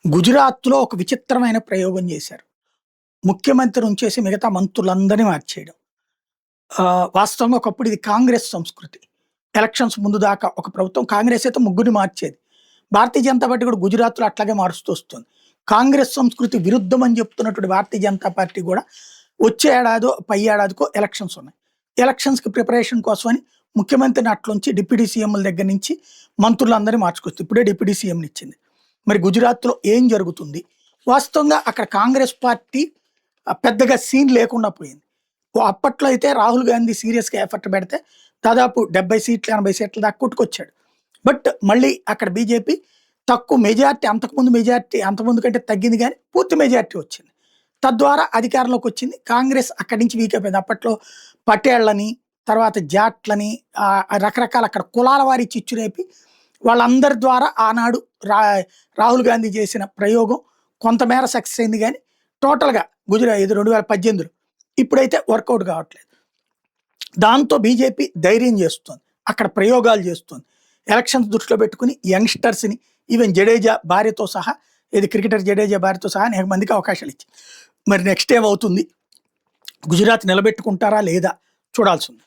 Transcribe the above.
గుజరాత్‌లో ఒక విచిత్రమైన ప్రయోగం చేశారు. ముఖ్యమంత్రి ఉంచేసి మిగతా మంత్రులందరిని మార్చేయడం. వాస్తవంగా ఒకప్పుడు ఇది కాంగ్రెస్ సంస్కృతి. ఎలక్షన్స్ ముందు దాకా ఒక ప్రభుత్వం కాంగ్రెస్ అయితే ముగ్గురిని మార్చేది. భారతీయ జనతా పార్టీ కూడా గుజరాత్‌లో అట్లాగే మారుస్తూ వస్తుంది. కాంగ్రెస్ సంస్కృతి విరుద్ధం అని చెప్తున్నటువంటి భారతీయ జనతా పార్టీ కూడా వచ్చే ఏడాదో, పై ఏడాదికో ఎలక్షన్స్ ఉన్నాయి. ఎలక్షన్స్‌కి ప్రిపరేషన్ కోసమని ముఖ్యమంత్రిని అట్లుంచి డిప్యూటీ సీఎంల దగ్గర నుంచి మంత్రులందరిని మార్చుకొస్తుంది. ఇప్పుడే డిప్యూటీ సీఎంని ఇచ్చింది. మరి గుజరాత్‌లో ఏం జరుగుతుంది? వాస్తవంగా అక్కడ కాంగ్రెస్ పార్టీ పెద్దగా సీన్ లేకుండా పోయింది. అప్పట్లో అయితే రాహుల్ గాంధీ సీరియస్‌గా ఎఫర్ట్ పెడితే దాదాపు 70 సీట్లు, 80 సీట్ల దాకా కొట్టుకొచ్చాడు. బట్ మళ్ళీ అక్కడ బీజేపీ తక్కువ మెజారిటీ, అంతకుముందు కంటే తగ్గింది కానీ పూర్తి మెజారిటీ వచ్చింది. తద్వారా అధికారంలోకి వచ్చింది. కాంగ్రెస్ అక్కడి నుంచి వీక్ అయిపోయింది. అప్పట్లో పటేళ్లని, తర్వాత జాట్లని, రకరకాల అక్కడ కులాల వారి చిచ్చు రేపి వాళ్ళందరి ద్వారా ఆనాడు రాహుల్ గాంధీ చేసిన ప్రయోగం కొంతమేర సక్సెస్ అయింది. కానీ టోటల్‌గా ఇది 2018లో ఇప్పుడైతే వర్కౌట్ కావట్లేదు. దాంతో బీజేపీ ధైర్యం చేస్తుంది, అక్కడ ప్రయోగాలు చేస్తుంది. ఎలక్షన్స్ దృష్టిలో పెట్టుకుని యంగ్స్టర్స్ని, ఈవెన్ జడేజా భార్యతో సహా, క్రికెటర్ జడేజా భార్యతో సహా అనేక మందికి అవకాశాలు ఇచ్చింది. మరి నెక్స్ట్ ఏమవుతుంది? గుజరాత్ నిలబెట్టుకుంటారా లేదా చూడాల్సి ఉంది.